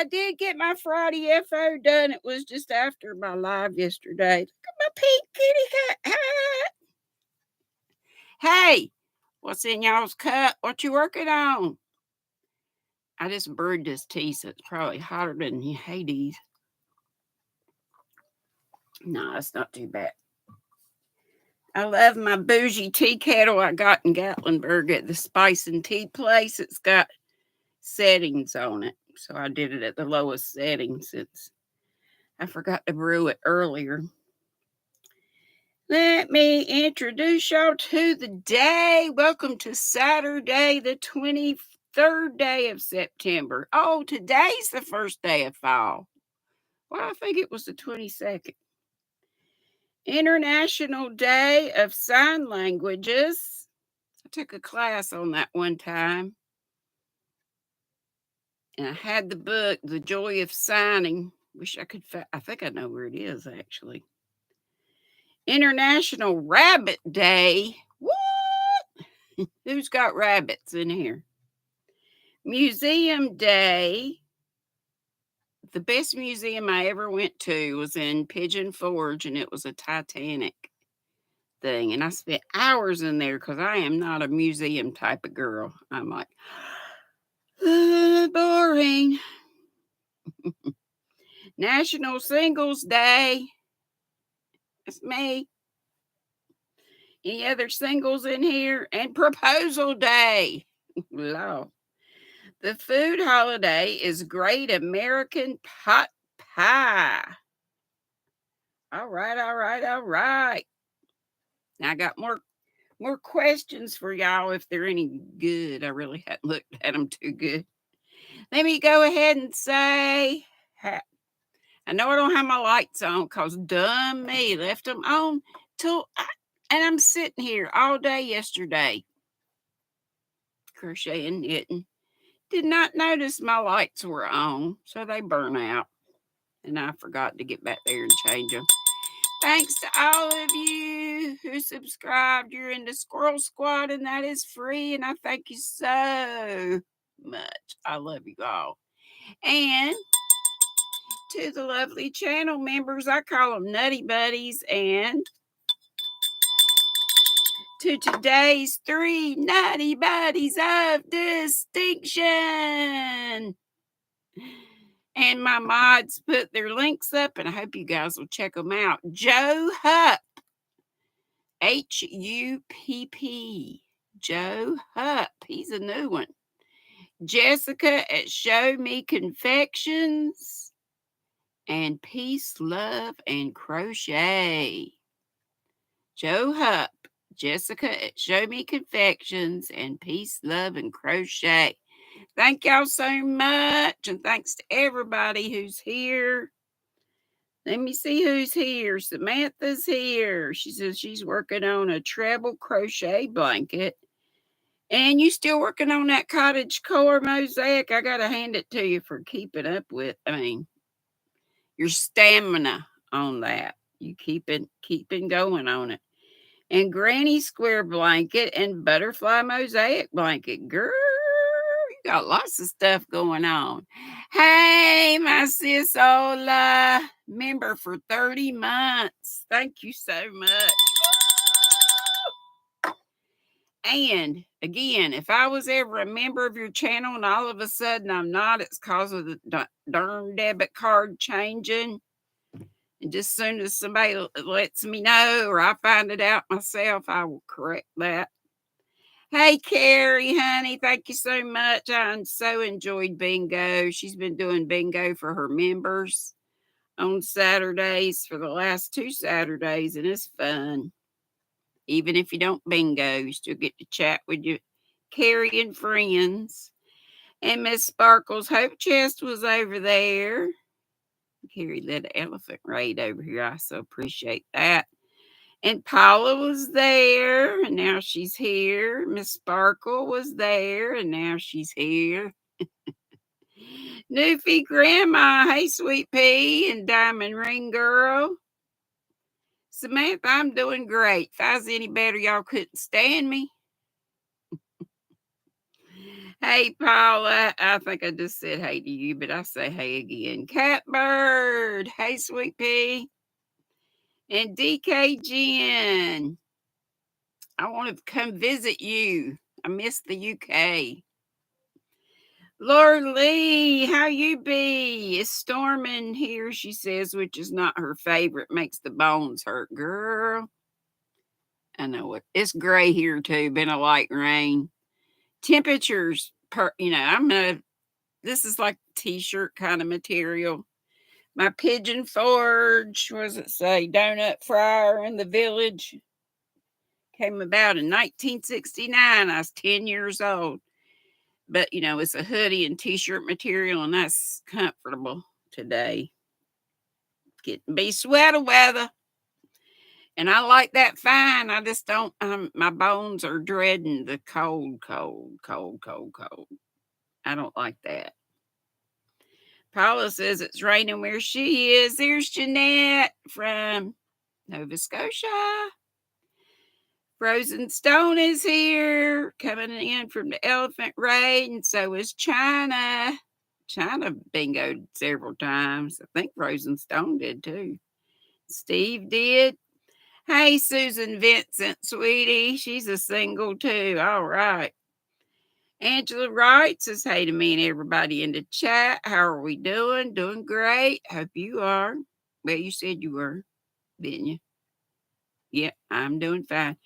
I did get my Friday FO done. It was just after my live yesterday. Look at my pink kitty cat. Hey, what's in y'all's cup? What you working on? I just brewed this tea, so it's probably hotter than Hades. No, it's not too bad. I love my bougie tea kettle I got in Gatlinburg at the Spice and Tea place. It's got settings on it, so I did it at the lowest setting since I forgot to brew it earlier. Let me introduce y'all to the day. Welcome to Saturday, the 23rd day of September. Oh, today's the first day of fall. Well, I think it was the 22nd. International Day of Sign Languages. I took a class on that one time. And I had the book, The Joy of Signing. Wish I could I think I know where it is, actually. International Rabbit Day. What? Who's got rabbits in here? Museum Day. The best museum I ever went to was in Pigeon Forge, and it was a Titanic thing. And I spent hours in there because I am not a museum type of girl. I'm like, boring. National Singles Day. It's me. Any other singles in here? And Proposal Day. Lord. The food holiday is Great American Pot Pie. All right. Now I got more questions for y'all if they're any good. I really hadn't looked at them too good. Let me go ahead and say, I know I don't have my lights on because dumb me left them on and I'm sitting here all day yesterday crocheting, knitting. Did not notice my lights were on, so they burn out. And I forgot to get back there and change them. Thanks to all of you who subscribed. You're in the Squirrel Squad, and that is free. And I thank you so much. I love you all. And to the lovely channel members, I call them Nutty Buddies. And to today's 3 Nutty Buddies of Distinction. And my mods put their links up, and I hope you guys will check them out. Joe Hupp, Hupp, Joe Hupp, he's a new one. Jessica at Show Me Confections, and Peace, Love, and Crochet. Joe Hupp, Jessica at Show Me Confections, and Peace, Love, and Crochet. Thank y'all so much, and thanks to everybody who's here. Let me see who's here. Samantha's here. She says she's working on a treble crochet blanket. And you still working on that cottage core mosaic? I got to hand it to you for keeping up with. Your stamina on that. You keeping going on it. And granny square blanket and butterfly mosaic blanket. Girl, you got lots of stuff going on. Hey, my sis Ola, member for 30 months. Thank you so much. And again, if I was ever a member of your channel and all of a sudden I'm not, it's because of the darn debit card changing. And just as soon as somebody lets me know or I find it out myself, I will correct that. Hey, Carrie, honey, thank you so much. I so enjoyed bingo. She's been doing bingo for her members on Saturdays for the last 2 Saturdays, and it's fun. Even if you don't bingo, you still get to chat with your Carrie and friends. And Miss Sparkle's Hope Chest was over there. Carrie led an elephant raid over here. I so appreciate that. And Paula was there, and now she's here. Miss Sparkle was there, and now she's here. Newfie Grandma, hey, Sweet Pea, and Diamond Ring Girl. Samantha, I'm doing great. If I was any better, y'all couldn't stand me. Hey, Paula. I think I just said hey to you, but I say hey again. Catbird. Hey, Sweet Pea. And DK Jen. I want to come visit you. I miss the UK. Laura Lee, how you be? It's storming here, she says, which is not her favorite. Makes the bones hurt, girl. I know it. It's gray here too. Been a light rain. Temperatures this is like t-shirt kind of material. My Pigeon Forge, what does it say? Donut fryer in the village. Came about in 1969. I was 10 years old. But, it's a hoodie and t-shirt material, and that's comfortable today. Getting be sweater weather. And I like that fine. I just don't, my bones are dreading the cold, cold, cold, cold, cold. I don't like that. Paula says it's raining where she is. There's Jeanette from Nova Scotia. Frozen Stone is here, coming in from the Elephant Raid, and so is China. China bingoed several times. I think Frozen Stone did too. Steve did. Hey, Susan Vincent, sweetie. She's a single too. All right. Angela Wright says hey to me and everybody in the chat. How are we doing? Doing great. Hope you are. Well, you said you were, didn't you? Yeah, I'm doing fine.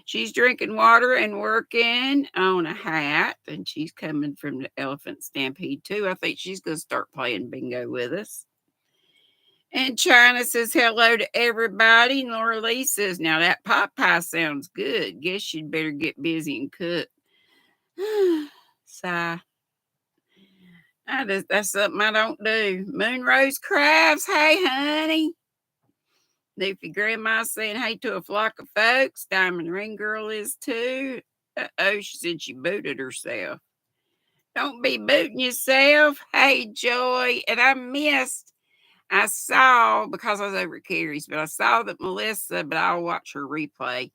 She's drinking water and working on a hat, and she's coming from the Elephant Stampede too. I think she's going to start playing bingo with us. And China says hello to everybody. And Laura Lee says, now that pot pie sounds good. Guess you'd better get busy and cook. Sigh. That's something I don't do. Moonrose Crafts, hey honey. Leafy Grandma's saying hey to a flock of folks. Diamond Ring Girl is too. Uh-oh, she said she booted herself. Don't be booting yourself. Hey, Joy. And I saw, because I was over at Carrie's, but I saw that Melissa, but I'll watch her replay.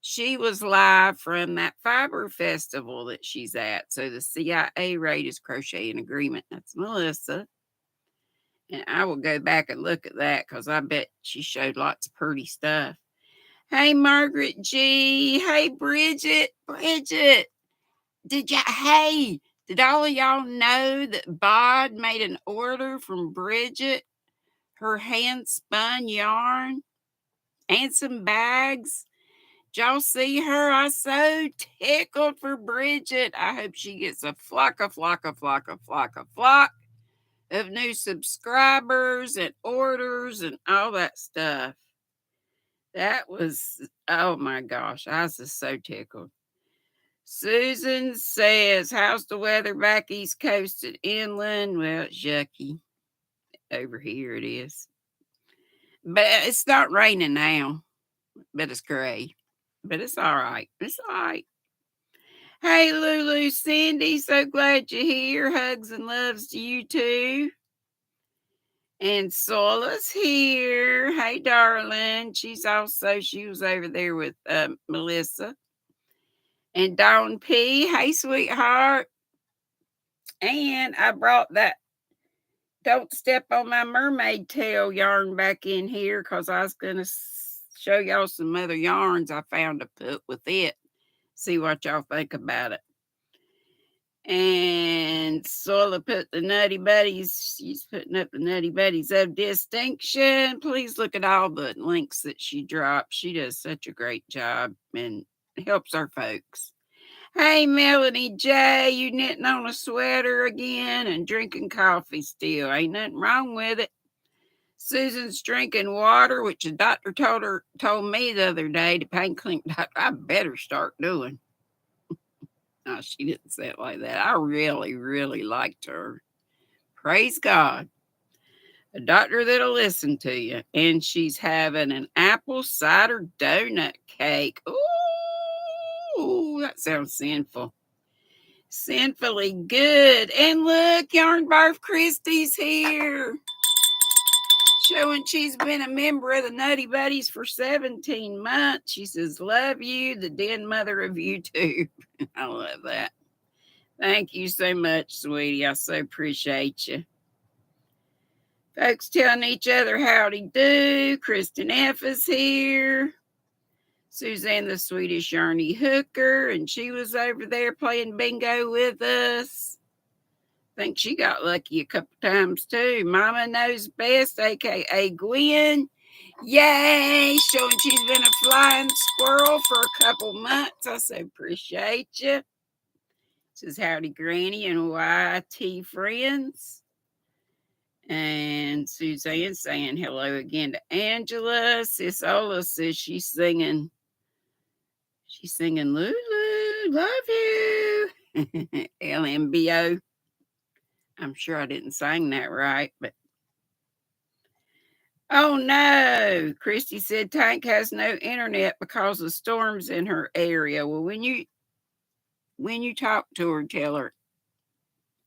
She was live from that fiber festival that she's at. So the CIA rate is Crochet in Agreement. That's Melissa. And I will go back and look at that because I bet she showed lots of pretty stuff. Hey, Margaret G. Hey, Bridget. Bridget. Did all of y'all know that Bod made an order from Bridget? Her hand spun yarn and some bags. Did y'all see her? I so tickled for Bridget. I hope she gets a flock of new subscribers and orders and all that stuff. That was, oh my gosh, I was just so tickled. Susan says, how's the weather back East Coast and inland? Well, it's yucky. Over here it is. But it's not raining now, but it's gray. But it's all right. It's all right. Hey, Lulu, Cindy, so glad you're here. Hugs and loves to you too. And Sola's here. Hey, darling. She was over there with Melissa. And Dawn P. Hey, sweetheart. And I brought that Don't Step on My Mermaid Tail yarn back in here because I was going to show y'all some other yarns I found to put with it. See what y'all think about it. And Sola put the Nutty Buddies. She's putting up the Nutty Buddies of Distinction. Please look at all the links that she dropped. She does such a great job and helps our folks. Hey, Melanie J, you knitting on a sweater again and drinking coffee still. Ain't nothing wrong with it. Susan's drinking water, which the doctor told me the other day, the pain clinic doctor, I better start doing. No, she didn't say it like that. I really, really liked her. Praise God. A doctor that'll listen to you. And she's having an apple cider donut cake. Ooh, that sounds sinful. Sinfully good. And look, Yarn Barf Christie's here. Showing she's been a member of the Nutty Buddies for 17 months. She says, love you, the den mother of you too. I love that. Thank you so much, sweetie. I so appreciate you. Folks telling each other howdy do. Kristen F is here. Suzanne the Swedish Yarny Hooker, and she was over there playing bingo with us. Think she got lucky a couple times too. Mama Knows Best, aka Gwen. Yay! Showing she's been a flying squirrel for a couple months. I so appreciate you. Says howdy, Granny and YT friends. And Suzanne saying hello again to Angela. Sis Ola says she's singing Lulu, love you. LMBO. I'm sure I didn't sing that right, but oh no. Christy said Tank has no internet because of storms in her area. Well, when you talk to her, tell her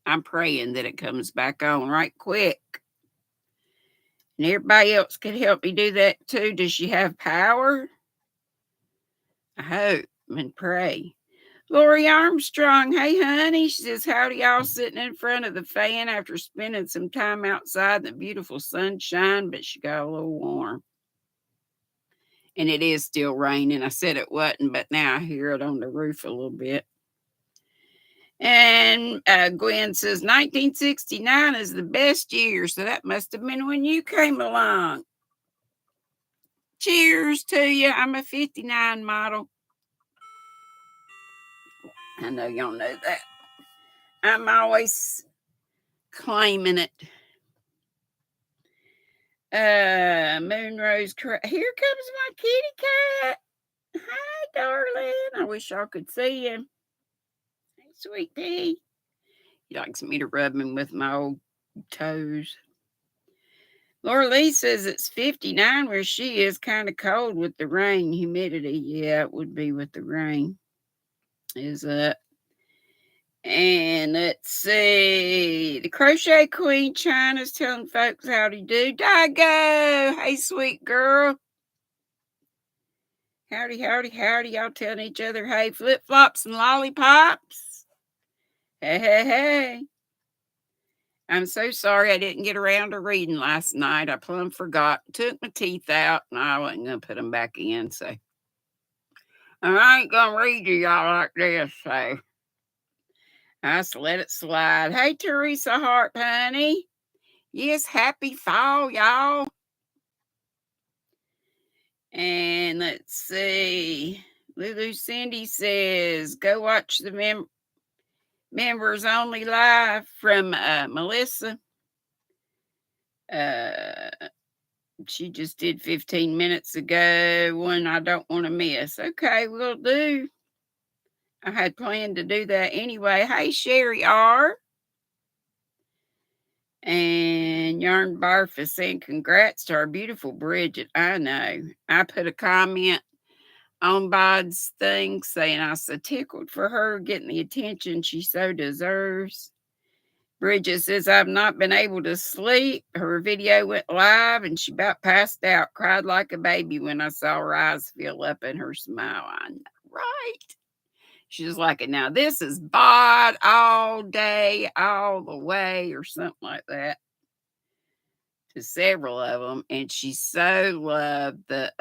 I'm praying that it comes back on right quick. And everybody else could help me do that too. Does she have power? I hope and pray. Lori Armstrong, hey honey, she says, howdy y'all, sitting in front of the fan after spending some time outside in the beautiful sunshine, but she got a little warm. And it is still raining. I said it wasn't, but now I hear it on the roof a little bit. And Gwen says 1969 is the best year, so that must have been when you came along. Cheers to you. I'm a 59 model. I know y'all know that. I'm always claiming it. Moonrose, here comes my kitty cat. Hi, darling. I wish y'all could see him. Hey, sweet pea. He likes me to rub him with my old toes. Laura Lee says it's 59 where she is, kind of cold with the rain, humidity. Yeah, it would be with the rain. Is up. And let's see. The Crochet Queen China's telling folks howdy do. Dago! Hey, sweet girl. Howdy, howdy, howdy. Y'all telling each other, hey, flip-flops and lollipops. Hey, hey, hey. I'm so sorry I didn't get around to reading last night. I plumb forgot. Took my teeth out, and I wasn't going to put them back in, so. And I ain't going to read to y'all like this, so. I just let it slide. Hey, Teresa Hart, honey. Yes, happy fall, y'all. And let's see. Lulu Cindy says, go watch the members only live from Melissa. She just did 15 minutes ago. One I don't want to miss. Okay, we'll do. I had planned to do that anyway. Hey, Sherry R. And Yarn Barf is saying congrats to our beautiful Bridget. I know. I put a comment on Bod's thing saying I was so tickled for her getting the attention she so deserves. Bridget says, I've not been able to sleep. Her video went live and she about passed out, cried like a baby when I saw her eyes fill up and her smile. I know, right? She's like, now this is Bod all day, all the way, or something like that. To several of them, and she so loved the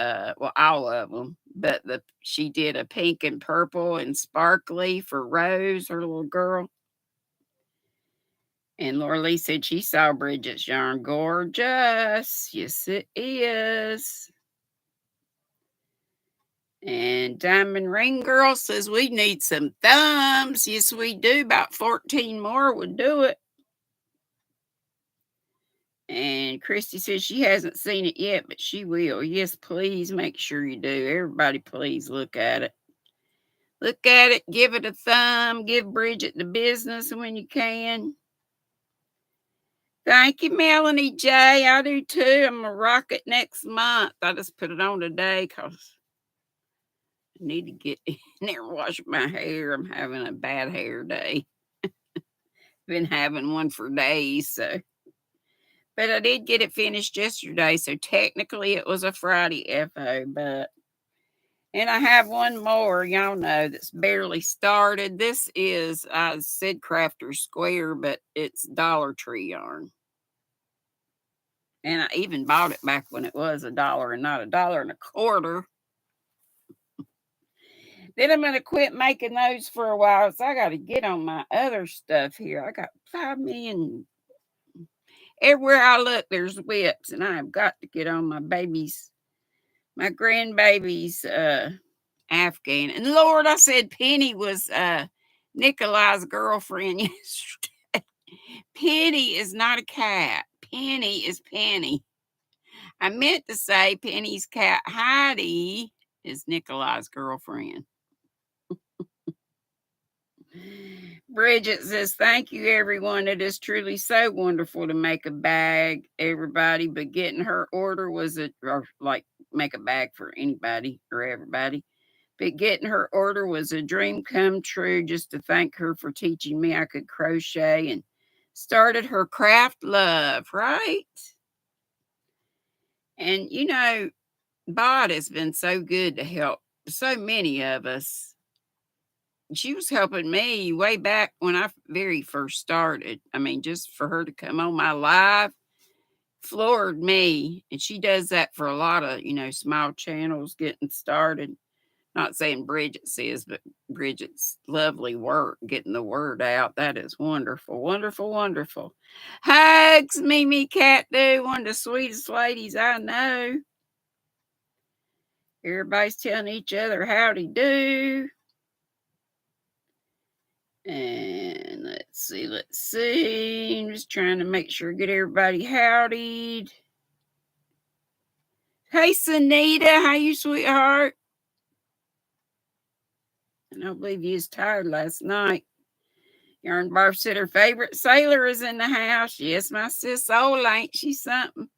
all of them, but she did a pink and purple and sparkly for Rose, her little girl. And Laura Lee said she saw Bridget's yarn. Gorgeous. Yes, it is. And Diamond Ring Girl says we need some thumbs. Yes, we do. About 14 more would do it. And Christy says she hasn't seen it yet, but she will. Yes, please make sure you do. Everybody, please look at it. Look at it. Give it a thumb. Give Bridget the business when you can. Thank you, Melanie J. I do too. I'm going to rock it next month. I just put it on today because I need to get in there and wash my hair. I'm having a bad hair day. Been having one for days, so. But I did get it finished yesterday, so technically it was a Friday FO, but And I have one more, y'all know, that's barely started. This is, I said Crafter Square, but it's Dollar Tree yarn. And I even bought it back when it was $1 and not $1.25. Then I'm going to quit making those for a while. So I got to get on my other stuff here. I got 5 million. Everywhere I look, there's whips. And I've got to get on my grandbaby's Afghan. And Lord, I said Penny was Nikolai's girlfriend yesterday. Penny is not a cat. Penny is Penny. I meant to say Penny's cat Heidi is Nikolai's girlfriend. Bridget says, thank you, everyone. It is truly so wonderful to make a bag, everybody. But getting her order was make a bag for anybody or everybody. But getting her order was a dream come true. Just to thank her for teaching me I could crochet and started her craft love, right? And Bod has been so good to help so many of us. She was helping me way back when I very first started. I mean, just for her to come on my live floored me. And she does that for a lot of, small channels getting started. Not saying Bridget says, but Bridget's lovely work getting the word out. That is wonderful, wonderful, wonderful. Hugs, Mimi Catdo, one of the sweetest ladies I know. Everybody's telling each other howdy do. And let's see. I'm just trying to make sure get everybody howdied. Hey, Sunita, how you, sweetheart? And I believe you was tired last night. Yarn Barf said her favorite sailor is in the house. Yes, my sis Ola, ain't she something?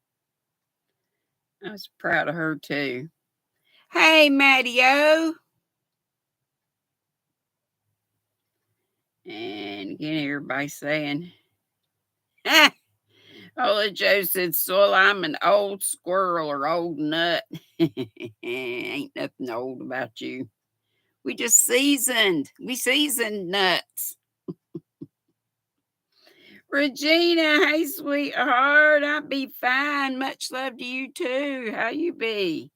I was proud of her too. Hey, Maddie-O. And again, everybody saying, Ola Joe said, Soil, I'm an old squirrel or old nut. Ain't nothing old about you. We just seasoned. We seasoned nuts. Regina, hey, sweetheart. I'll be fine. Much love to you, too. How you be?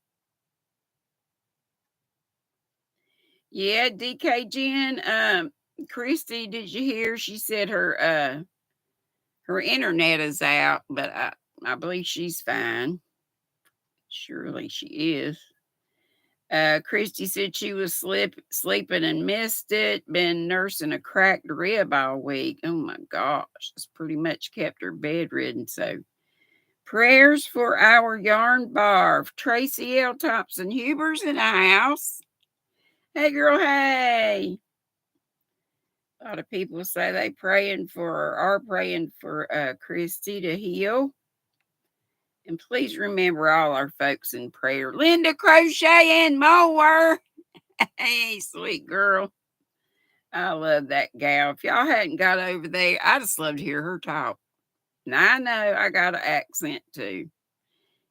Yeah, DK Jen. Christy, did you hear? She said her internet is out, but I believe she's fine. Surely she is. Christy said she was sleeping and missed it. Been nursing a cracked rib all week. Oh my gosh, it's pretty much kept her bedridden. So prayers for our yarn barf. Tracy L. Thompson Huber's in the house. Hey girl, hey. A lot of people say they are praying for Christy to heal. And please remember all our folks in prayer. Linda Crochet and Mower. Hey, sweet girl. I love that gal. If y'all hadn't got over there, I just love to hear her talk. Now I know I got an accent too.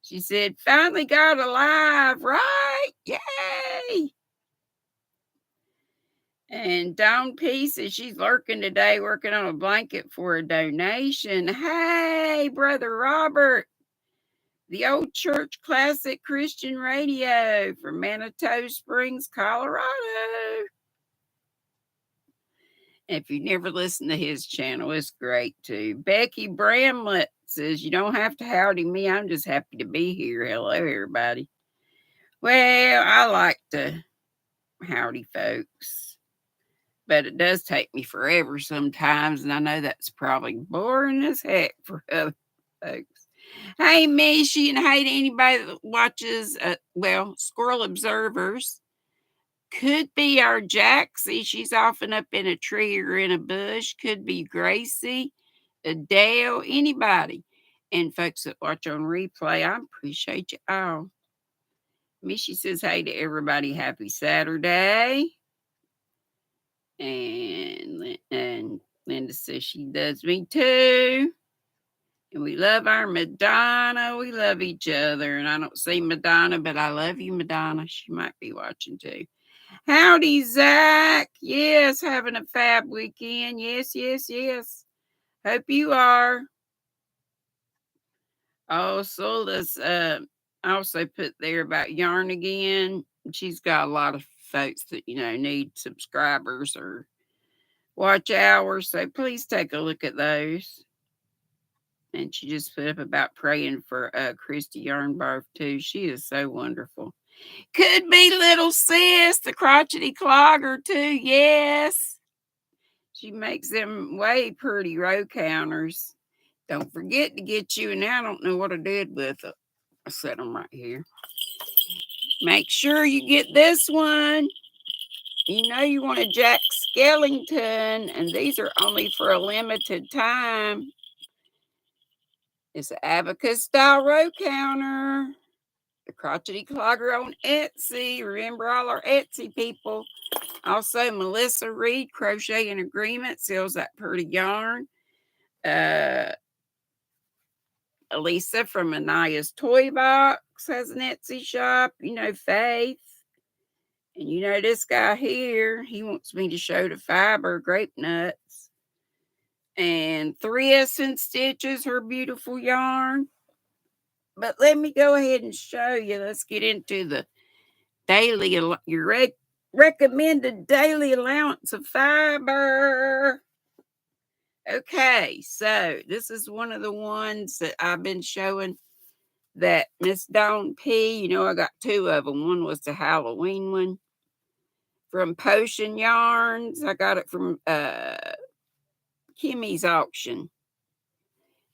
She said, finally got alive, right? Yay! And Dawn P says she's lurking today, working on a blanket for a donation. Hey, Brother Robert, the Old Church Classic Christian Radio from Manitou Springs, Colorado. If you never listened to his channel, it's great too. Becky Bramlett says, you don't have to howdy me. I'm just happy to be here. Hello, everybody. Well, I like to howdy folks, but it does take me forever sometimes. And I know that's probably boring as heck for other folks. Hey, Mishi, and hey to anybody that watches, Squirrel Observers. Could be our Jaxie. She's often up in a tree or in a bush. Could be Gracie, Adele, anybody. And folks that watch on replay, I appreciate you all. Missy says, hey to everybody. Happy Saturday. And Linda says she does me too. And we love our Madonna. We love each other. And I don't see Madonna, but I love you, Madonna. She might be watching too. Howdy, Zach. Yes, having a fab weekend. Yes, yes, yes. Hope you are. Oh, Solda's also put there about yarn again. She's got a lot of folks that, need subscribers or watch hours. So please take a look at those. And she just put up about praying for Christy Yarnbarth too. She is so wonderful. Could be little sis, the crotchety clogger too. Yes. She makes them way pretty row counters. Don't forget to get you, and I don't know what I did with it. I set them right here. Make sure you get this one. You know you want a Jack Skellington, and these are only for a limited time. It's an abacus style row counter. The crotchety clogger on Etsy. Remember all our Etsy people. Also, Melissa Reed, Crochet in Agreement, sells that pretty yarn. Elisa from Anaya's Toy Box has an Etsy shop. Faith. And this guy here, he wants me to show the fiber grape nuts. And 3S and Stitches, her beautiful yarn. But let me go ahead and show you. Let's get into the your recommended daily allowance of fiber. Okay, so this is one of the ones that I've been showing that Miss Dawn P. I got two of them. One was the Halloween one from Potion Yarns. I got it from Kimmy's auction.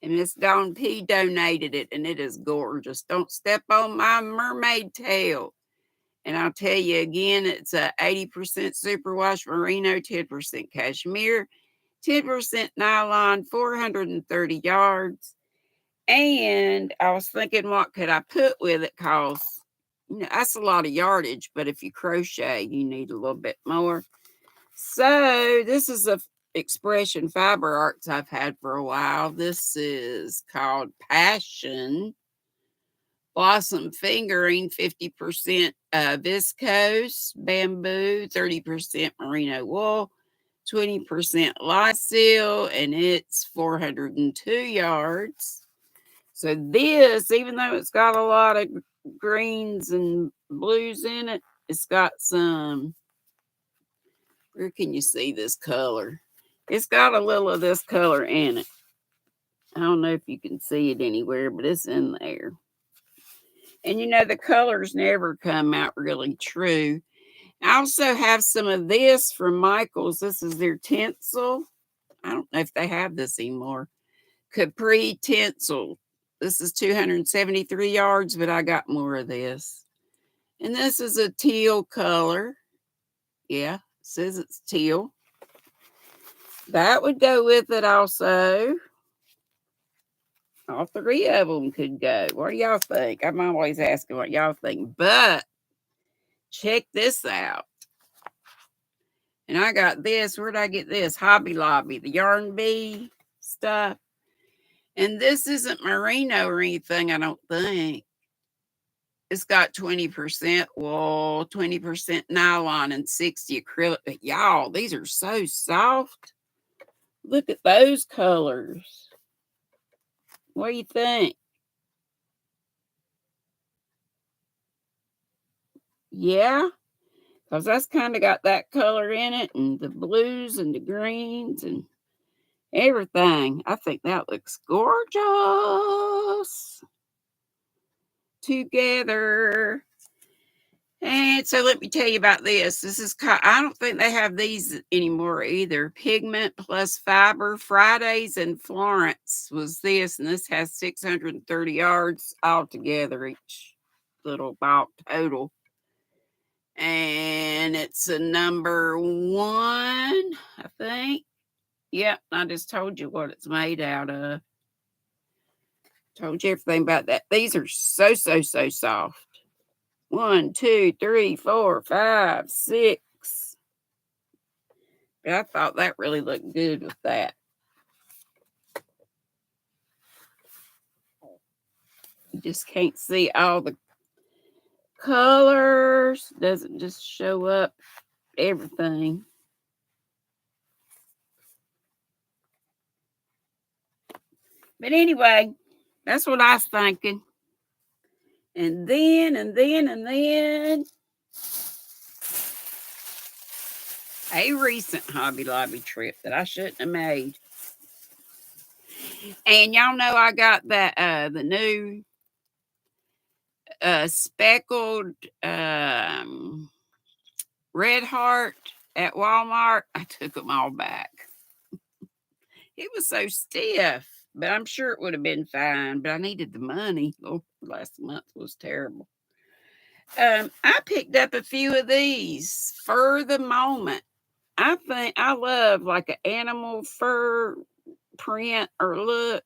And Miss Dawn P donated it, and it is gorgeous. Don't step on my mermaid tail. And I'll tell you again, it's a 80% superwash merino, 10% cashmere, 10% nylon, 430 yards. And I was thinking, what could I put with it? Cause that's a lot of yardage, but if you crochet, you need a little bit more. So this is a expression fiber arts I've had for a while. This is called Passion Blossom Fingering, 50% viscose bamboo, 30% merino wool, 20% lyocell, and it's 402 yards. So this, even though it's got a lot of greens and blues in it, it's got some, where can you see this color? It's got a little of this color in it. I don't know if you can see it anywhere, but it's in there. And the colors never come out really true. I also have some of this from Michael's. This is their tinsel. I don't know if they have this anymore. Capri tinsel. This is 273 yards, but I got more of this. And this is a teal color. Yeah, it says it's teal. That would go with it also. All three of them could go. What do y'all think? I'm always asking what y'all think. But check this out. And I got this. Where'd I get this? Hobby Lobby, the Yarn Bee stuff. And this isn't merino or anything, I don't think. It's got 20% wool, 20% nylon, and 60 acrylic. But y'all, these are so soft. Look at those colors. What do you think? Yeah, because that's kind of got that color in it, and the blues and the greens and everything. I think that looks gorgeous together. And so let me tell you about this. This is I don't think they have these anymore either. Pigment plus fiber. Fridays in Florence was this, and this has 630 yards altogether, each little bulk total. And it's a number 1, I think. Yep, I just told you what it's made out of. Told you everything about that. These are so, so, so soft. 1, 2, 3, 4, 5, 6. But I thought that really looked good with that. You just can't see all the colors. Doesn't just show up everything. But anyway, that's what I was thinking. And then a recent Hobby Lobby trip that I shouldn't have made. And y'all know I got that the new speckled Red Heart at Walmart. I took them all back. It was so stiff, but I'm sure it would have been fine. But I needed the money. Oh, last month was terrible. I picked up a few of these for the moment. I think I love like an animal fur print or look.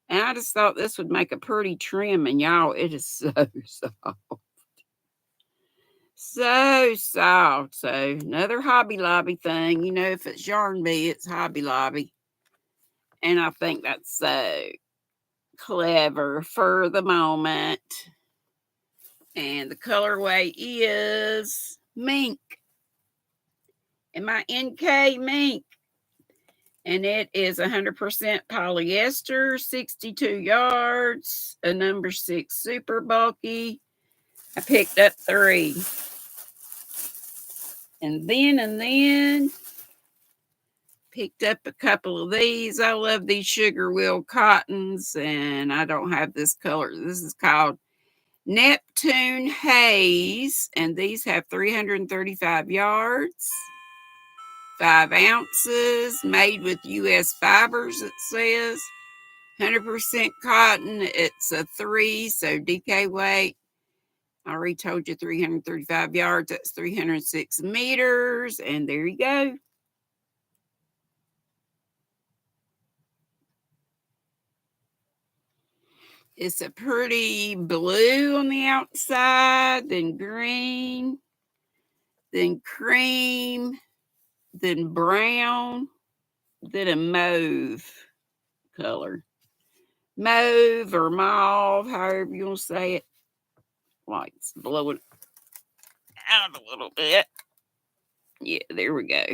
And I just thought this would make a pretty trim. And y'all, it is so soft. So soft. So another Hobby Lobby thing. You know, if it's Yarn Bee, it's Hobby Lobby. And I think that's so clever for the moment. And the colorway is mink. And my NK mink. And it is 100% polyester, 62 yards, a number 6 super bulky. I picked up 3. And then picked up a couple of these. I love these sugar wheel cottons, and I don't have this color. This is called Neptune Haze, and these have 335 yards, 5 ounces, made with U.S. fibers, it says. 100% cotton. It's a 3, so DK weight. I already told you 335 yards. That's 306 meters. And there you go. It's a pretty blue on the outside, then green, then cream, then brown, then a mauve color. Mauve or mauve, however you want to say it. Light's blowing out a little bit. Yeah, there we go.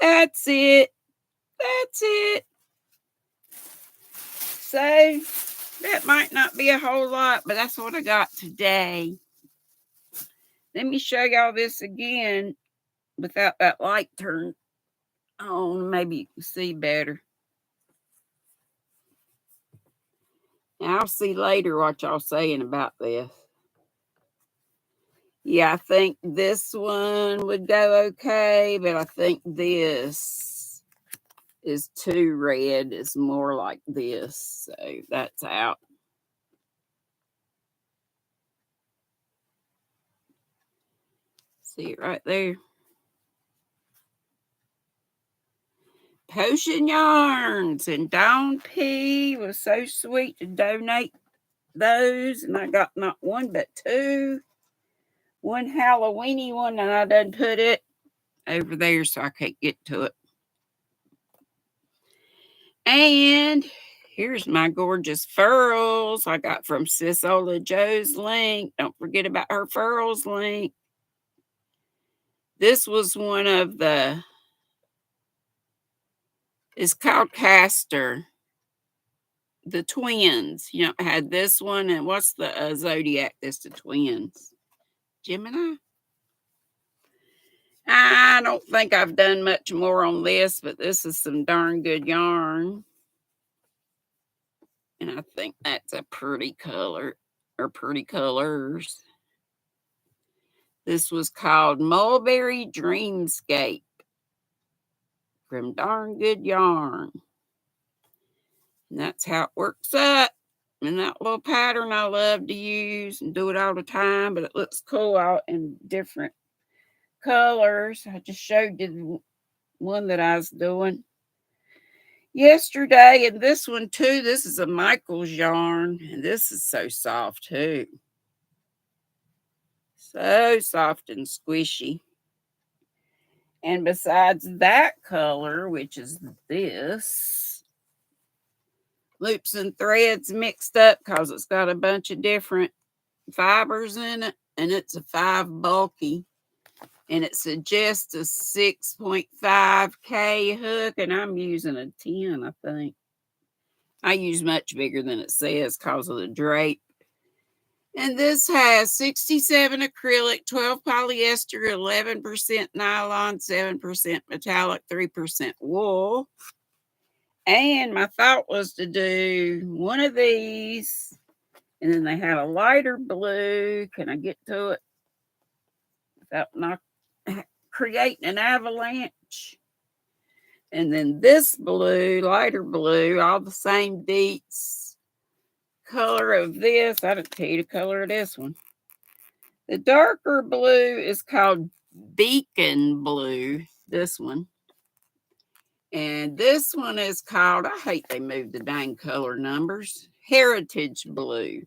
That's it. That's it. So that might not be a whole lot, but that's what I got today. Let me show y'all this again without that light turned on. Maybe you can see better. Now, I'll see later what y'all saying about this. Yeah, I think this one would go okay, but I think this is too red. It's more like this. So that's out. See it right there. Potion Yarns, and Dawn P was so sweet to donate those, and I got not one but 2. One Halloweeny one, and I done put it over there so I can't get to it. And here's my gorgeous furls I got from Sisola Joe's link. Don't forget about her furls link. This was one of the, it's called Castor. The twins, you know, had this one, and what's the zodiac? That's the twins. Gemini. I don't think I've done much more on this, but this is some darn good yarn. And I think that's a pretty color, or pretty colors. This was called Mulberry Dreamscape from Darn Good Yarn. And that's how it works up. And that little pattern I love to use and do it all the time, but it looks cool out in different colors. I just showed you the one that I was doing yesterday, and this one too. This is a Michael's yarn, and this is so soft too. So soft and squishy. And besides that color, which is this, loops and threads mixed up because it's got a bunch of different fibers in it, and it's a 5 bulky, and it suggests a 6.5K hook, and I'm using a 10, I think. I use much bigger than it says because of the drape. And this has 67 acrylic, 12 polyester, 11% nylon, 7% metallic, 3% wool. And my thought was to do one of these, and then they had a lighter blue. Can I get to it without not creating an avalanche? And then this blue, lighter blue, all the same Deets. Color of this, I didn't tell you the color of this one. The darker blue is called Beacon Blue, this one. And this one is called, I hate they moved the dang color numbers, Heritage Blue.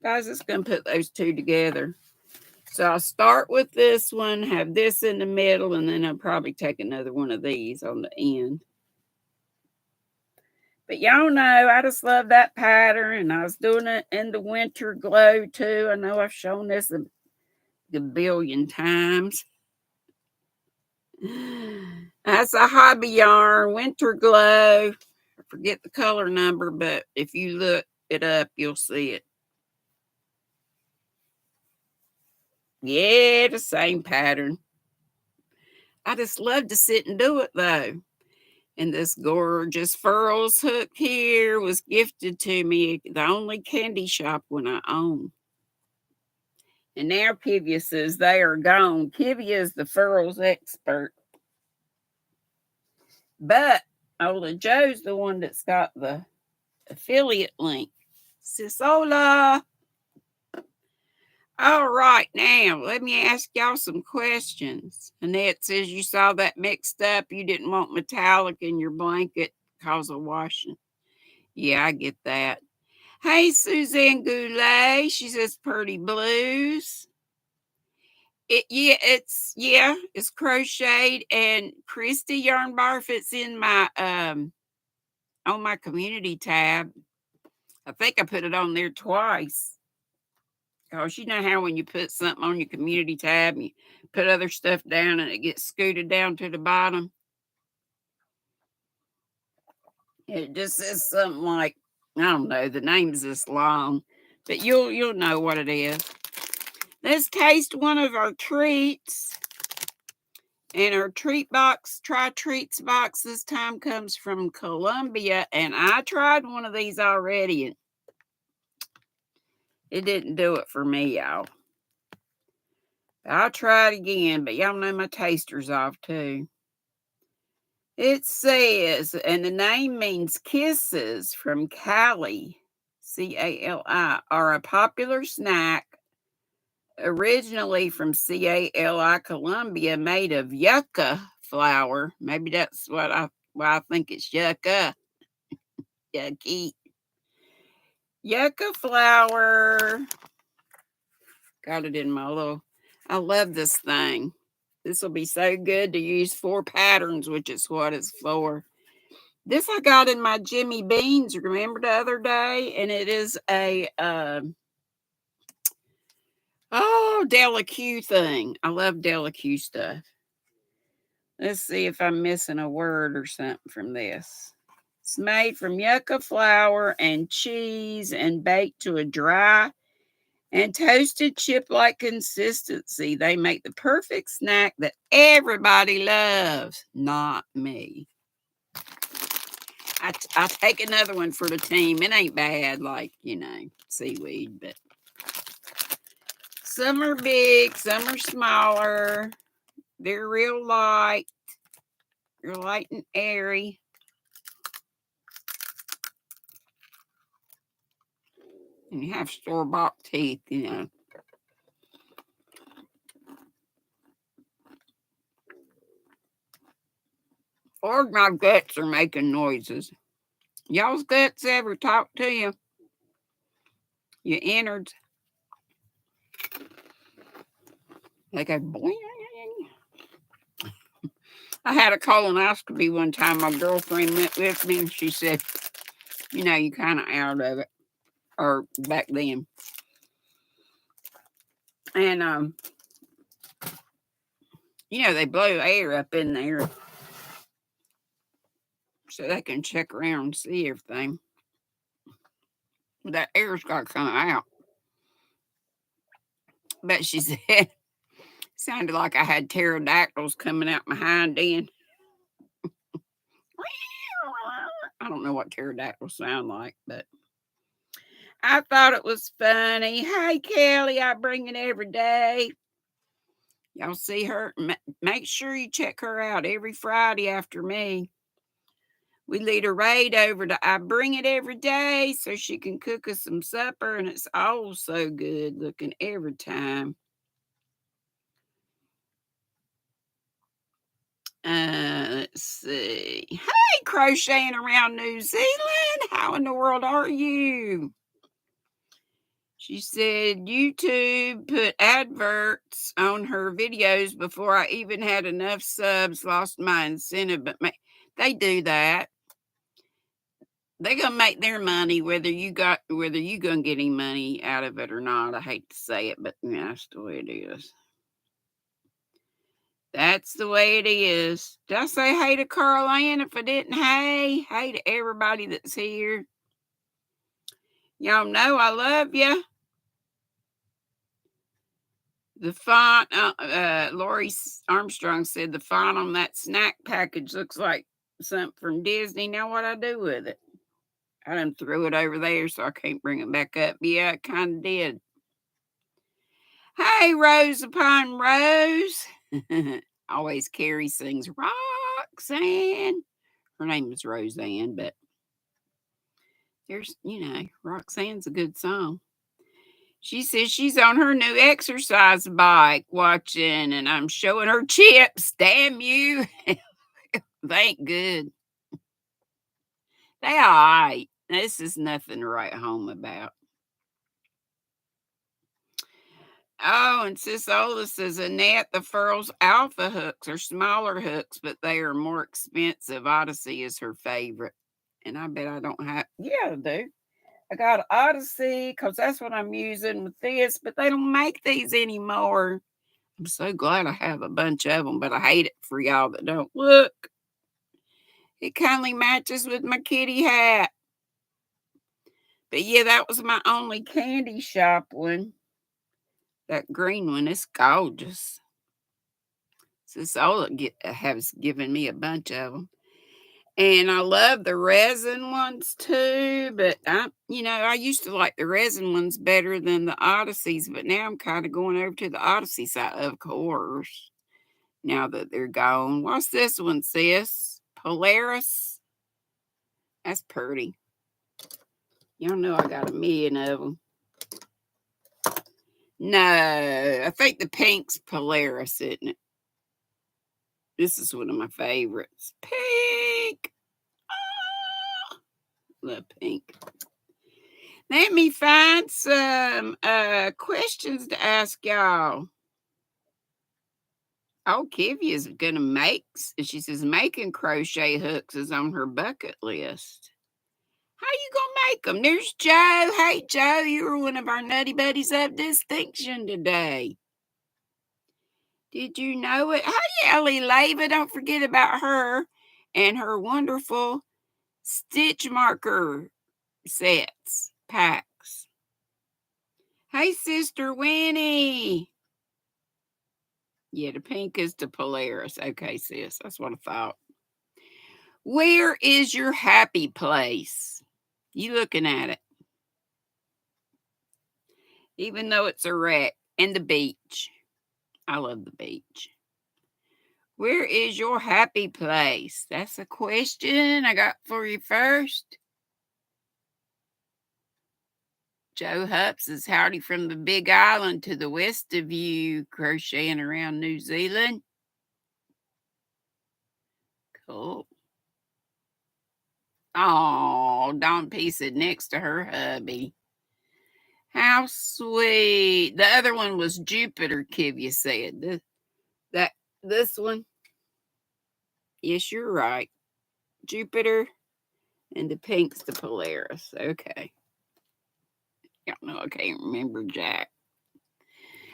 Guys, it's going to put those two together. So I'll start with this one, have this in the middle, and then I'll probably take another one of these on the end. But y'all know, I just love that pattern, and I was doing it in the winter glow too. I know I've shown this a billion times. That's a hobby yarn, winter glow. I forget the color number, but if you look it up, you'll see it. Yeah, the same pattern. I just love to sit and do it though. And this gorgeous furls hook here was gifted to me at the only candy shop one I own. And now Kivia says they are gone. Kivia is the furls expert. But Ola Joe's the one that's got the affiliate link. Sisola. All right, now let me ask y'all some questions. Annette says you saw that mixed up. You didn't want metallic in your blanket because of washing. Yeah, I get that. Hey, Suzanne Goulet. She says pretty blues. It's crocheted, and Christy Yarn Barf. It's in my on my community tab. I think I put it on there twice. Because you know how when you put something on your community tab, you put other stuff down and it gets scooted down to the bottom. It just says something like, I don't know, the name's this long, but you'll know what it is. Let's taste one of our treats. And our treat box, Try Treats box this time comes from Colombia. And I tried one of these already, and it didn't do it for me, y'all. I'll try it again, but y'all know my taster's off too. It says, and the name means kisses from Cali, Cali, are a popular snack originally from Cali, Colombia, made of yucca flour. Maybe that's why I think it's yucca. Yucky. Yucca flour. Got it in my little, I love this thing. This will be so good to use for patterns, which is what it's for. This I got in my Jimmy Beans, remember the other day? And it is a, Delaque thing. I love Delaque stuff. Let's see if I'm missing a word or something from this. It's made from yucca flour and cheese and baked to a dry and toasted chip-like consistency. They make the perfect snack that everybody loves, not me. I take another one for the team. It ain't bad, like, seaweed, but some are big, some are smaller. They're real light. They're light and airy. And you have store-bought teeth, Or my guts are making noises. Y'all's guts ever talk to you? Your innards? They go boing. I had a colonoscopy one time. My girlfriend went with me, and she said, you know, you kind of out of it, or back then. And, you know, they blow air up in there so they can check around and see everything. But that air's got to come out. But she said, sounded like I had pterodactyls coming out my hind end. I don't know what pterodactyls sound like, but I thought it was funny. Hey, Kelly, I bring it every day. Y'all see her? Make sure you check her out every Friday after me. We lead a raid over to I Bring It Every Day so she can cook us some supper, and it's all so good looking every time. Let's see. Hey, crocheting around New Zealand. How in the world are you? She said YouTube put adverts on her videos before I even had enough subs, lost my incentive, but they do that. They gonna make their money whether you gonna get any money out of it or not. I hate to say it, but yeah, that's the way it is. That's the way it is. Did I say hey to Carl Ann if I didn't? Hey to everybody that's here. Y'all know I love you. The font, Lori Armstrong said the font on that snack package looks like something from Disney. Now what I do with it? I done threw it over there, so I can't bring it back up. Yeah, it kind of did. Hey, Rose upon Rose. Always Carrie sings Roxanne. Her name is Roseanne, but there's, Roxanne's a good song. She says she's on her new exercise bike watching, and I'm showing her chips. Damn you. They ain't good. They all right. This is nothing to write home about. Oh, and Sis Ola says Annette, the Furls Alpha hooks are smaller hooks, but they are more expensive. Odyssey is her favorite. And I bet I don't have, yeah, I do. I got Odyssey because that's what I'm using with this, but they don't make these anymore. I'm so glad I have a bunch of them, but I hate it for y'all that don't. Look, it kindly matches with my kitty hat. But yeah, that was my only candy shop one. That green one is gorgeous. Sola has given me a bunch of them. And I love the resin ones too, but I used to like the resin ones better than the Odysseys, but now I'm kind of going over to the Odyssey side, of course, now that they're gone. What's this one, sis? Polaris? That's pretty. Y'all know I got a million of them. No, I think the pink's Polaris, isn't it? This is one of my favorites. Pink. Oh, love pink. Let me find some questions to ask y'all. Oh, Kivia's gonna make. She says making crochet hooks is on her bucket list. How you gonna make them? There's Joe. Hey, Joe, you were one of our nutty buddies of distinction today. Did you know it? Hey, Ellie Lava, don't forget about her and her wonderful stitch marker sets, packs. Hey, Sister Winnie. Yeah, the pink is the Polaris. Okay, sis, that's what I thought. Where is your happy place? You looking at it? Even though it's a wreck. And the beach. I love the beach. Where is your happy place? That's a question I got for you first. Joe Hupp says, howdy from the Big Island to the west of you, crocheting around New Zealand. Cool. Oh, Dawn P said next to her hubby. How sweet. The other one was Jupiter, Kivya said. This one. Yes, you're right. Jupiter and the pink's the Polaris. Okay. Y'all know I can't remember Jack.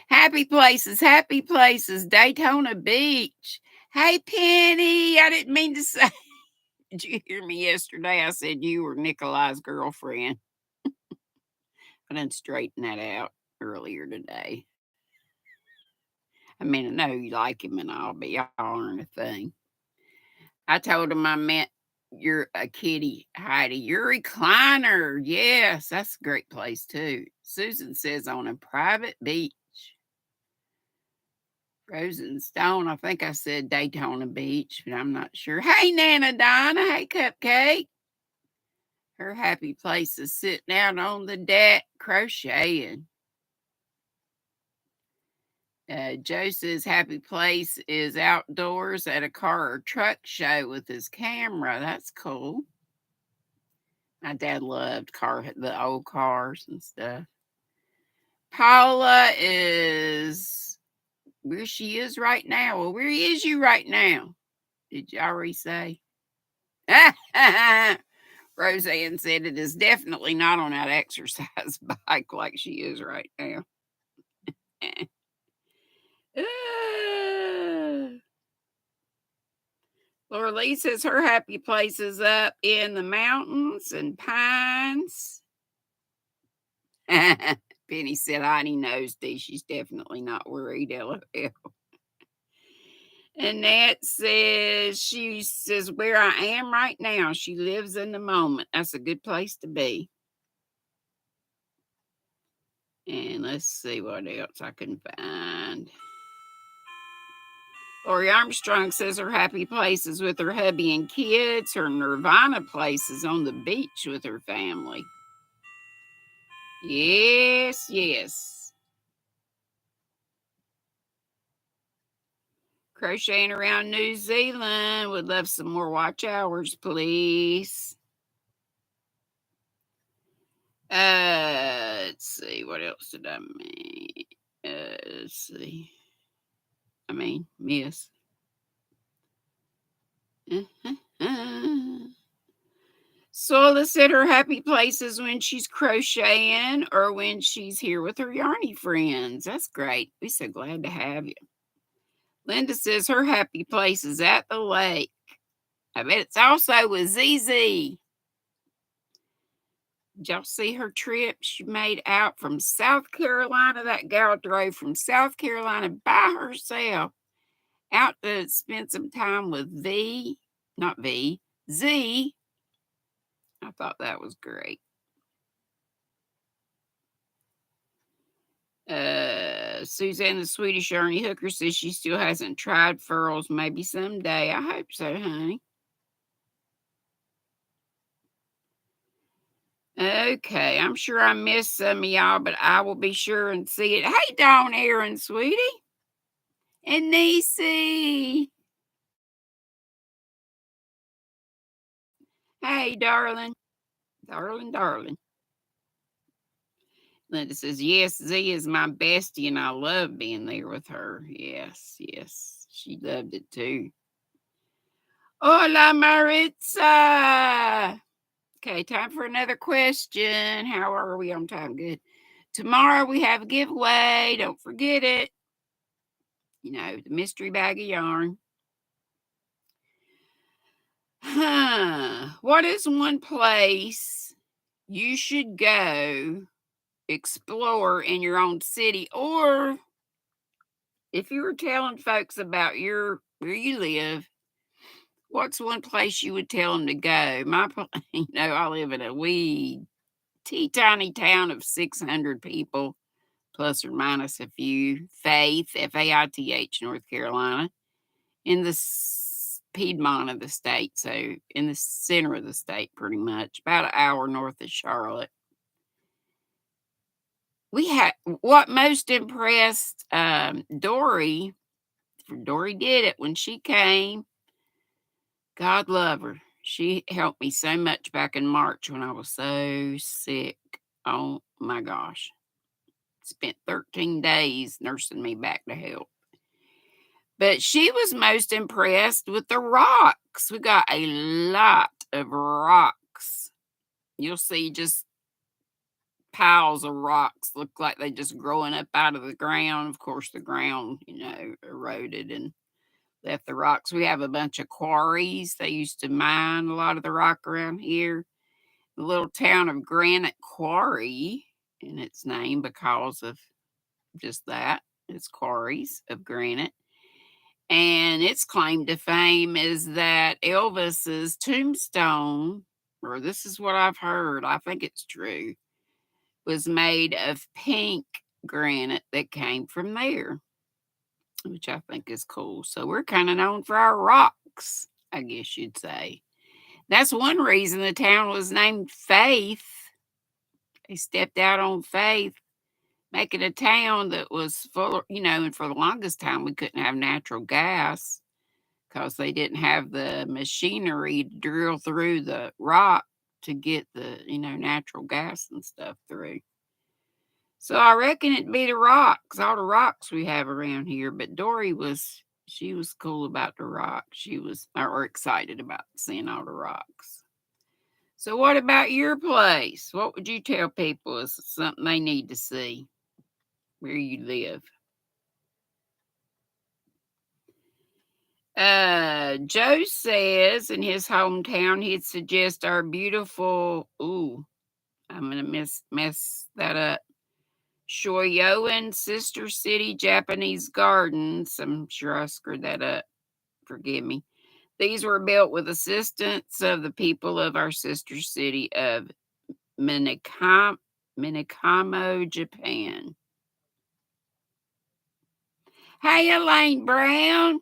Happy places, Daytona Beach. Hey, Penny, I didn't mean to say. Did you hear me yesterday? I said you were Nikolai's girlfriend. I didn't straighten that out earlier today. I mean, I know you like him and all, but y'all aren't a thing. I told him I meant you're a kitty, Heidi. Your recliner. Yes, that's a great place too. Susan says on a private beach. Frozen Stone. I think I said Daytona Beach, but I'm not sure. Hey, Nana Donna. Hey, Cupcake. Her happy place is sitting out on the deck crocheting. Joe says happy place is outdoors at a car or truck show with his camera. That's cool. My dad loved the old cars and stuff. Paula is where she is right now. Well, where is you right now? Did you already say? Roseanne said it is definitely not on that exercise bike like she is right now. Laura Lee says her happy place is up in the mountains and pines. Penny said, Heidi knows Dee. She's definitely not worried. LOL. Annette says, she says, where I am right now, she lives in the moment. That's a good place to be. And let's see what else I can find. Lori Armstrong says her happy place is with her hubby and kids. Her Nirvana place is on the beach with her family. Yes, yes. Crocheting around New Zealand. Would love some more watch hours, please. Let's see. What else did I mean? Let's see. Miss. Sola said her happy place is when she's crocheting or when she's here with her yarny friends. That's great. We're so glad to have you. Linda says her happy place is at the lake. I bet it's also with ZZ. Did y'all see her trip she made out from South Carolina? That gal drove from South Carolina by herself out to spend some time with Z. I thought that was great. Suzanne the Swedish Ernie Hooker says she still hasn't tried furls. Maybe someday. I hope so, honey. Okay, I'm sure I missed some of y'all, but I will be sure and see it. Hey, Dawn Aaron, sweetie. And Niecy. Hey, darling. Darling. Linda says, yes, Z is my bestie, and I love being there with her. Yes. She loved it too. Hola, Maritza. Okay, time for another question. How are we on time? Good. Tomorrow we have a giveaway. Don't forget it. The mystery bag of yarn. What is one place you should go explore in your own city? Or if you were telling folks about where you live, what's one place you would tell them to go? I live in a wee tiny town of 600 people, plus or minus a few. Faith, Faith, North Carolina, in the Piedmont of the state, so in the center of the state, pretty much, about an hour north of Charlotte. We had what most impressed Dory. Dory did it when she came. God love her. She helped me so much back in March when I was so sick. Oh my gosh. Spent 13 days nursing me back to health. But she was most impressed with the rocks. We got a lot of rocks. You'll see just piles of rocks look like they just growing up out of the ground. Of course, the ground, eroded and left the rocks. We have a bunch of quarries. They used to mine a lot of the rock around here. The little town of Granite Quarry, in its name because of just that. It's quarries of granite. And its claim to fame is that Elvis's tombstone, or this is what I've heard, I think it's true, was made of pink granite that came from there, which I think is cool. So we're kind of known for our rocks, I guess you'd say. That's one reason the town was named Faith. They stepped out on faith, making a town that was full of, and for the longest time we couldn't have natural gas because they didn't have the machinery to drill through the rock to get the, natural gas and stuff through. So I reckon it'd be the rocks, all the rocks we have around here. But she was cool about the rocks. She was, or excited about seeing all the rocks. So what about your place? What would you tell people is something they need to see where you live? Joe says in his hometown he'd suggest our beautiful, I'm gonna mess that up. Shoyoan Sister City Japanese Gardens. I'm sure I screwed that up. Forgive me. These were built with assistance of the people of our sister city of Minakamo, Japan. Hey, Elaine Brown.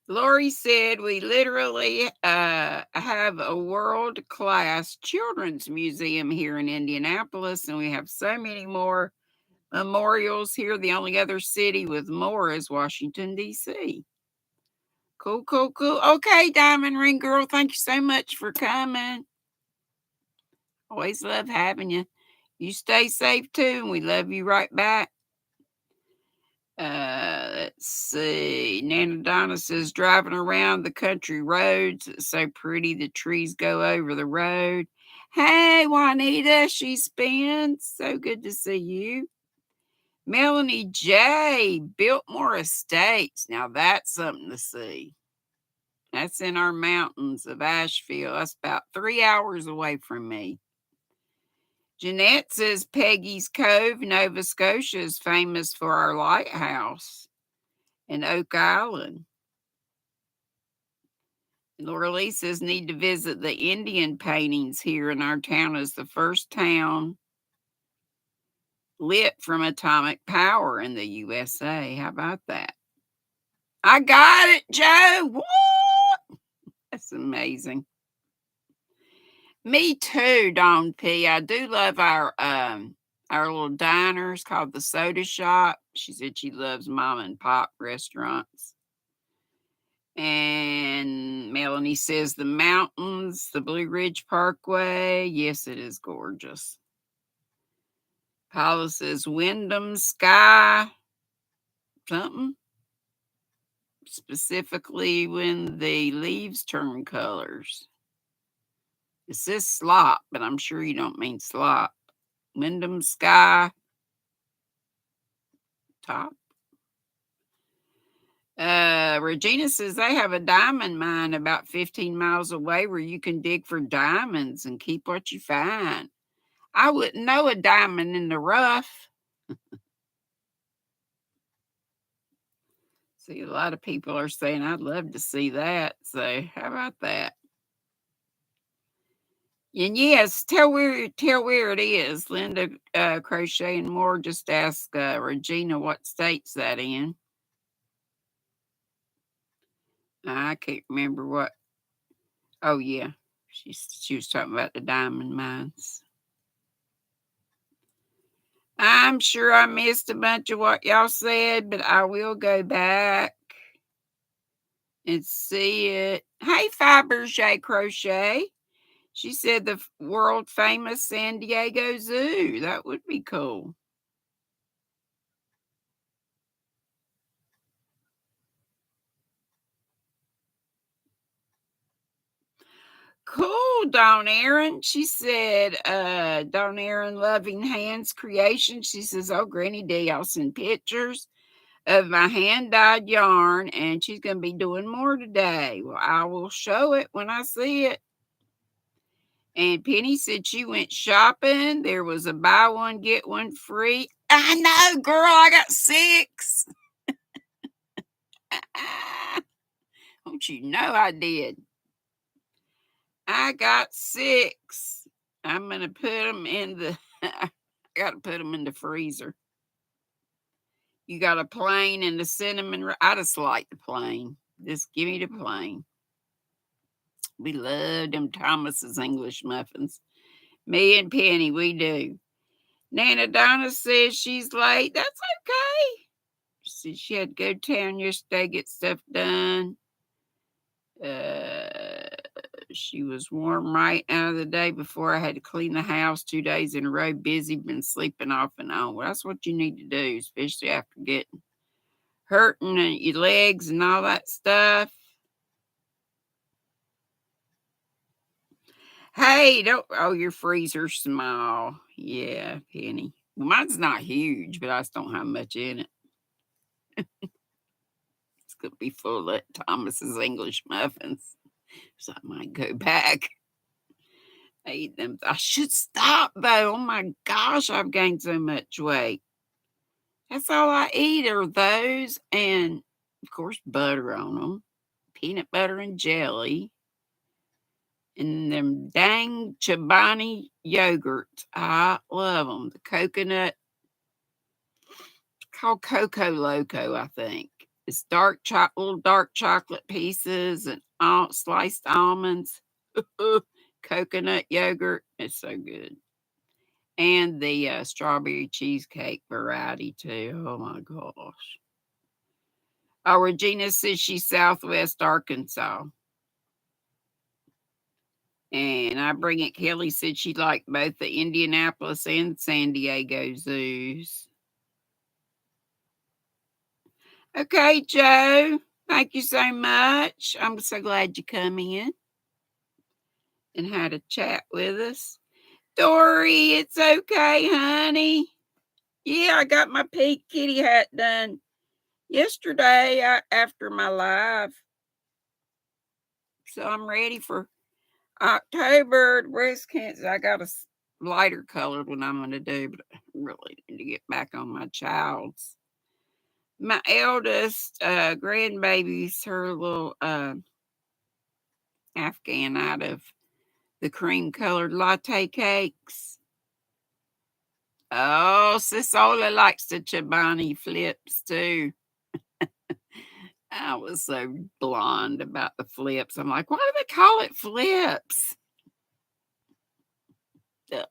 Lori said we literally have a world-class children's museum here in Indianapolis, and we have so many more memorials here. The only other city with more is Washington, D.C. Cool, cool, cool. Okay, Diamond Ring Girl, thank you so much for coming. Always love having you. You stay safe too, and we love you right back. Let's see. Nana Donna says driving around the country roads. It's so pretty. The trees go over the road. Hey, Juanita, she spins. So good to see you. Melanie J. Biltmore Estates. Now that's something to see. That's in our mountains of Asheville. That's about 3 hours away from me. Jeanette says Peggy's Cove, Nova Scotia is famous for our lighthouse in Oak Island. Laura Lee says need to visit the Indian paintings here in our town as the first town lit from atomic power in the USA. How about that? I got it, Joe. What? That's amazing. Me too, Dawn P. I do love our little diner. It's called the Soda Shop. She said she loves mom and pop restaurants. And Melanie says the mountains, the Blue Ridge Parkway. Yes, it is gorgeous. Paula says Wyndham Sky something. Specifically when the leaves turn colors. It says slop, but I'm sure you don't mean slop. Wyndham Sky top. Regina says they have a diamond mine about 15 miles away where you can dig for diamonds and keep what you find. I wouldn't know a diamond in the rough. See, a lot of people are saying I'd love to see that. So how about that? And yes, tell where it is. Linda Crochet and More just asked Regina what state's that in. I can't remember what. Oh yeah, she was talking about the diamond mines. I'm sure I missed a bunch of what y'all said, but I will go back and see it. Hey, Fabergé Crochet. She said the world famous San Diego Zoo. That would be cool. Cool, Dawn Aaron. She said, Dawn Aaron, Loving Hands Creation. She says, oh, GrannyDee, I'll send pictures of my hand-dyed yarn, and she's going to be doing more today. Well, I will show it when I see it. And Penny said she went shopping. There was a buy one, get one free. I know, girl, I got 6. Don't you know I did? I got 6. I'm going to put them in the, I got to put them in the freezer. You got a plain and the cinnamon. I just like the plain. Just give me the plain. We love them Thomas's English muffins. Me and Penny, we do. Nana Donna says she's late. That's okay. She had to go to town yesterday, get stuff done. She was warm right out of the day before. I had to clean the house 2 days in a row. Busy, been sleeping off and on. Well, that's what you need to do, especially after getting hurting your legs and all that stuff. Hey, don't. Oh, your freezer's small. Yeah, Penny. Well, mine's not huge, but I just don't have much in it. It's gonna be full of Thomas's English muffins, so I might go back. I eat them. I should stop though. Oh my gosh, I've gained so much weight. That's all I eat are those, and of course butter on them, peanut butter and jelly, and them dang Chobani yogurts. I love them. The coconut, called Coco Loco, I think. It's little dark chocolate pieces and all sliced almonds, coconut yogurt. It's so good. And the strawberry cheesecake variety too. Oh my gosh. Oh, Regina says she's Southwest Arkansas. And I bring it. Kelly said she liked both the Indianapolis and San Diego zoos. Okay, Joe. Thank you so much. I'm so glad you come in and had a chat with us. Dory, it's okay, honey. Yeah, I got my pink kitty hat done yesterday after my live. So I'm ready for October. Breast cancer. I got a lighter colored one I'm going to do, but I really need to get back on my child's. My eldest grandbaby's her little Afghan out of the cream colored latte cakes. Oh, Sis Ola likes the Chobani flips too. I was so blonde about the flips. I'm like, why do they call it flips? Duh,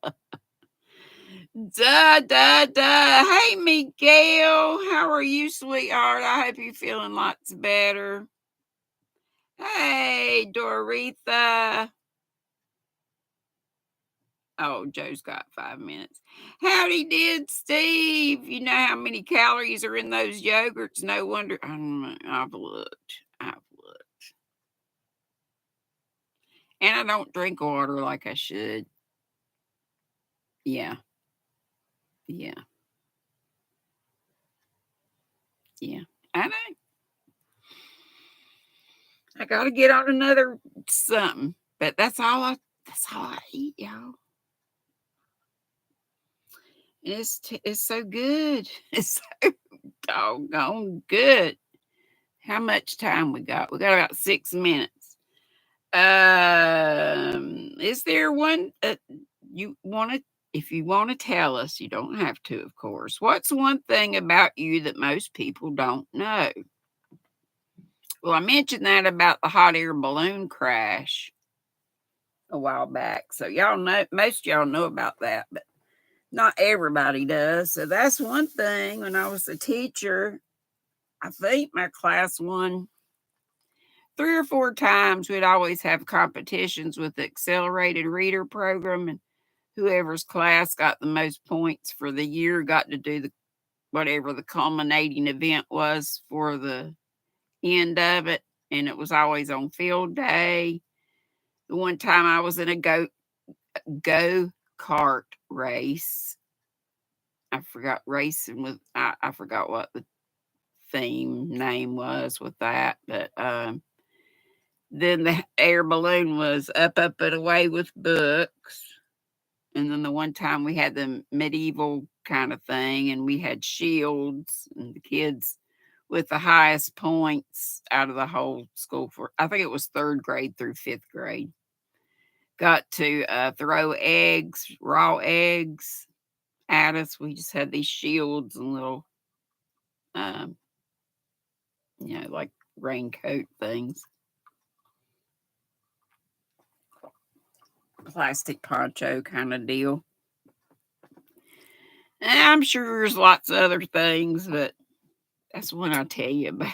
duh, duh. Hey, Miguel. How are you, sweetheart? I hope you're feeling lots better. Hey, Doretha. Oh, Joe's got 5 minutes. Howdy did, Steve. You know how many calories are in those yogurts? No wonder. I've looked. And I don't drink water like I should. Yeah. Yeah. Yeah. I know. I gotta get on another something. But that's all I eat, y'all. It's so good. It's so doggone good. How much time we got? We got about 6 minutes. Is there one you want to? If you want to tell us, you don't have to, of course. What's one thing about you that most people don't know? Well, I mentioned that about the hot air balloon crash a while back. So y'all know, most y'all know about that, but not everybody does. So that's one thing. When I was a teacher, I think my class won 3 or 4 times. We'd always have competitions with the accelerated reader program, and whoever's class got the most points for the year got to do the whatever the culminating event was for the end of it. And it was always on field day. The one time I was in a go-kart race. I forgot racing with I forgot what the theme name was with that, but then the air balloon was up and away with books. And then the one time we had the medieval kind of thing, and we had shields, and the kids with the highest points out of the whole school for, I think it was third grade through fifth grade, got to throw eggs, raw eggs at us. We just had these shields and little, um, like raincoat things, plastic poncho kind of deal. And I'm sure there's lots of other things, but that's one I'll tell you about.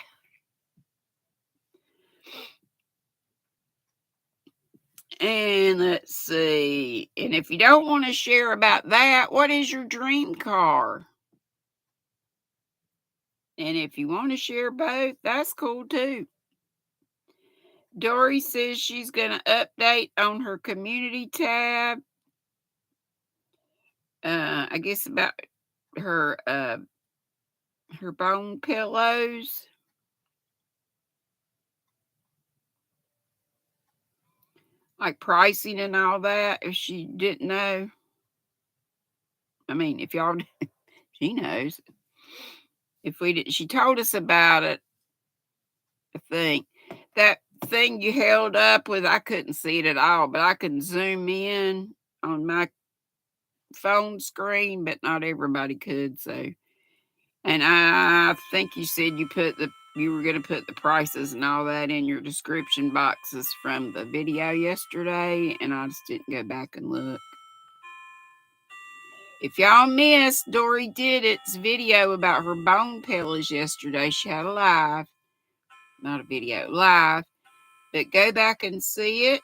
And let's see. And if you don't want to share about that, what is your dream car? And if you want to share both, that's cool too. Dory says she's going to update on her community tab. I guess about her her bone pillows. Like pricing and all that, if she didn't know. I mean, if y'all, she knows. If we did, she told us about it. I think that thing you held up with, I couldn't see it at all, but I can zoom in on my phone screen, but not everybody could. So, and I think you said you were going to put the prices and all that in your description boxes from the video yesterday, and I just didn't go back and look. If y'all missed Dory did its video about her bone pillows yesterday, she had a live, not a video, live, but go back and see it,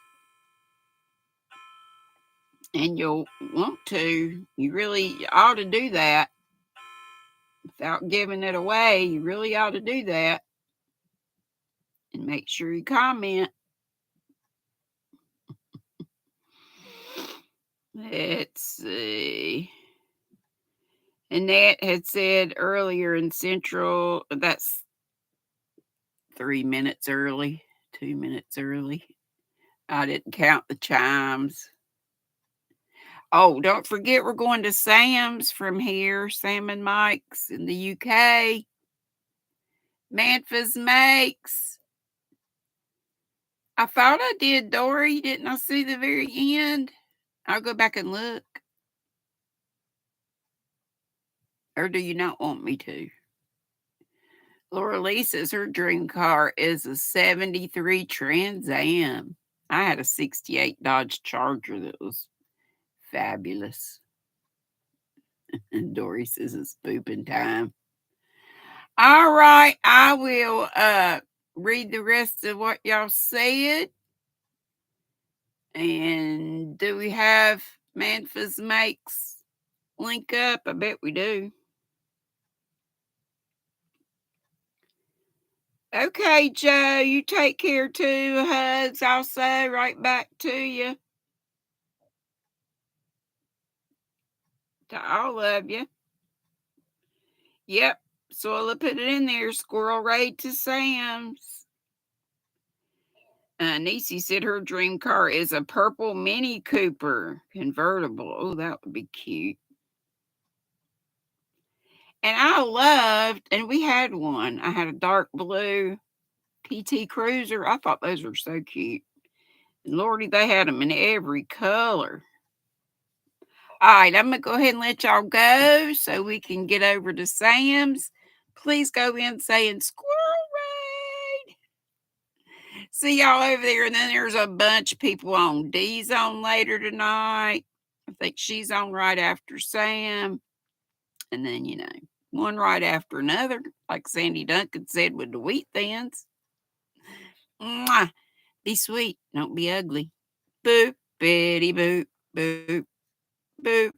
and you'll want to. You really ought to do that without giving it away. You really ought to do that, and make sure you comment. Let's see. Annette had said earlier in Central, that's 3 minutes early, 2 minutes early. I didn't count the chimes. Oh, don't forget we're going to Sam's from here, Sam and Mike's in the UK. Manfa's Makes. I thought I did, Dory. Didn't I see the very end? I'll go back and look. Or do you not want me to? Laura Lee says her dream car is a 73 Trans Am. I had a 68 Dodge Charger that was fabulous. And Dory says it's pooping time. All right, I will read the rest of what y'all said. And do we have Manfa's Makes link up? I bet we do. Okay, Joe, you take care too. Hugs also, right back to you. To all of you. Yep, Soila put it in there. Squirrel raid to Sam's. Niecy said her dream car is a purple Mini Cooper convertible. Oh, that would be cute. And we had one. I had a dark blue PT Cruiser. I thought those were so cute. And Lordy, they had them in every color. All right, I'm going to go ahead and let y'all go so we can get over to Sam's. Please go in saying squirrel raid. See y'all over there. And then there's a bunch of people on. Dee's on later tonight. I think she's on right after Sam. And then, one right after another, like Sandy Duncan said with the wheat thins. Mwah. Be sweet. Don't be ugly. Boop, bitty, boop, boop, boop,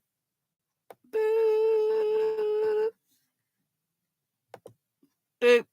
boop, boop.